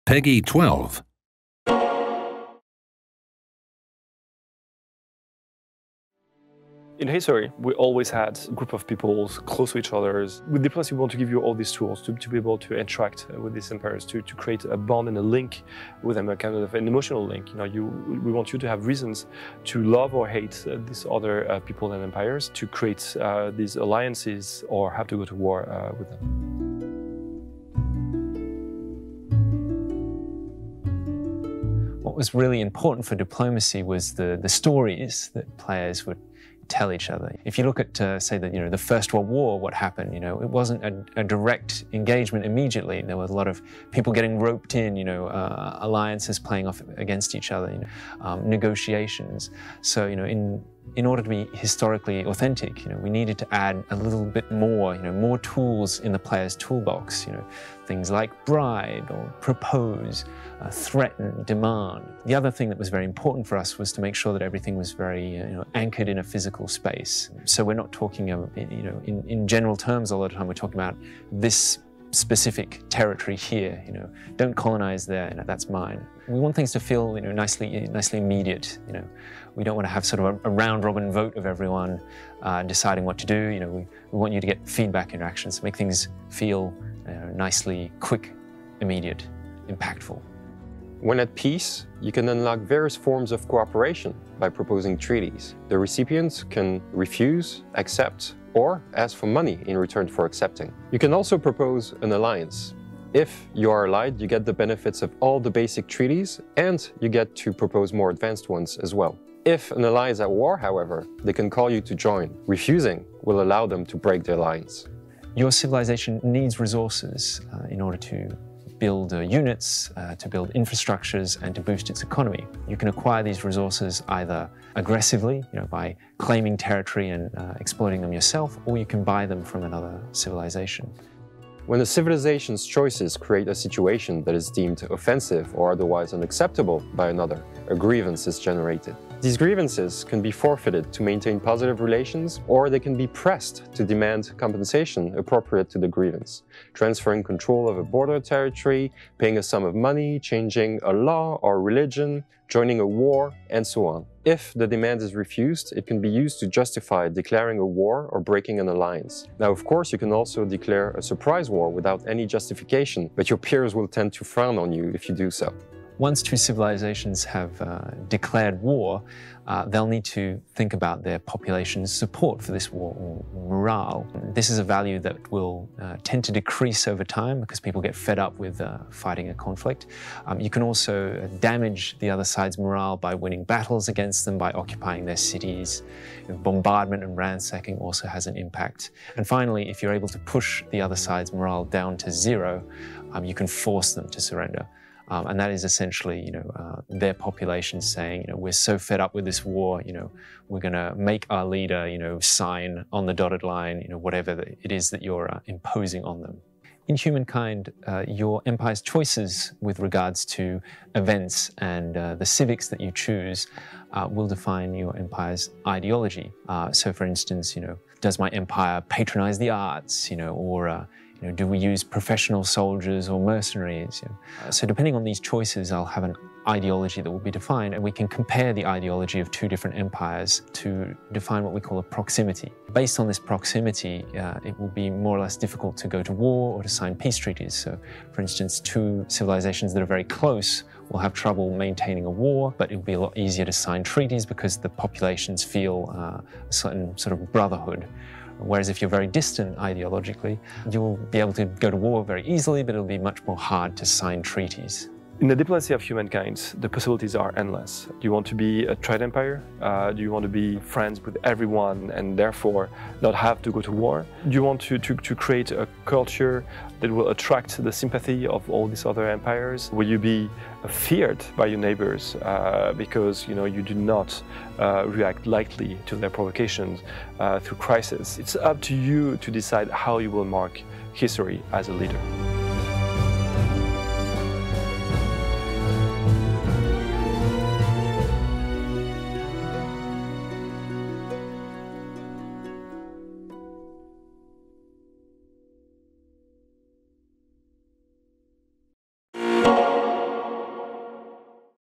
Peggy 12. In history, we always had a group of people close to each other. With diplomacy, we want to give you all these tools to be able to interact with these empires, to create a bond and a link with them, a kind of an emotional link. We want you to have reasons to love or hate these other people and empires, to create these alliances or have to go to war with them. What was really important for diplomacy was the stories that players would tell each other. If you look at, say, the First World War, what happened, it wasn't a direct engagement immediately. There were a lot of people getting roped in, alliances playing off against each other, negotiations. So, in order to be historically authentic, we needed to add a little bit more, more tools in the player's toolbox, things like bribe or propose, threaten, demand. The other thing that was very important for us was to make sure that everything was very, anchored in a physical space. So we're not talking, in general terms all the time. We're talking about this specific territory here. Don't colonize there. That's mine. We want things to feel, nicely immediate. We don't want to have sort of a round-robin vote of everyone deciding what to do. We want you to get feedback interactions, make things feel nicely quick, immediate, impactful. When at peace, you can unlock various forms of cooperation by proposing treaties. The recipients can refuse, accept, or ask for money in return for accepting. You can also propose an alliance. If you are allied, you get the benefits of all the basic treaties, and you get to propose more advanced ones as well. If an ally is at war, however, they can call you to join. Refusing will allow them to break the alliance. Your civilization needs resources in order to build units, to build infrastructures, and to boost its economy. You can acquire these resources either aggressively, by claiming territory and exploiting them yourself, or you can buy them from another civilization. When a civilization's choices create a situation that is deemed offensive or otherwise unacceptable by another, a grievance is generated. These grievances can be forfeited to maintain positive relations, or they can be pressed to demand compensation appropriate to the grievance, transferring control of a border territory, paying a sum of money, changing a law or religion, joining a war, and so on. If the demand is refused, it can be used to justify declaring a war or breaking an alliance. Now, of course, you can also declare a surprise war without any justification, but your peers will tend to frown on you if you do so. Once two civilizations have declared war, they'll need to think about their population's support for this war, or morale. This is a value that will tend to decrease over time because people get fed up with fighting a conflict. You can also damage the other side's morale by winning battles against them, by occupying their cities. Bombardment and ransacking also has an impact. And finally, if you're able to push the other side's morale down to zero, you can force them to surrender. And that is essentially, their population saying, we're so fed up with this war, we're going to make our leader, sign on the dotted line, whatever it is that you're imposing on them. In Humankind, your empire's choices with regards to events and the civics that you choose will define your empire's ideology. So, for instance, does my empire patronize the arts, or do we use professional soldiers or mercenaries? So depending on these choices, I'll have an ideology that will be defined, and we can compare the ideology of two different empires to define what we call a proximity. Based on this proximity, it will be more or less difficult to go to war or to sign peace treaties. So, for instance, two civilizations that are very close will have trouble maintaining a war, but it will be a lot easier to sign treaties because the populations feel a certain sort of brotherhood. Whereas if you're very distant ideologically, you'll be able to go to war very easily, but it'll be much more hard to sign treaties. In the diplomacy of humankind, the possibilities are endless. Do you want to be a trade empire? Do you want to be friends with everyone and therefore not have to go to war? Do you want to create a culture that will attract the sympathy of all these other empires? Will you be feared by your neighbors because you do not react lightly to their provocations through crisis? It's up to you to decide how you will mark history as a leader.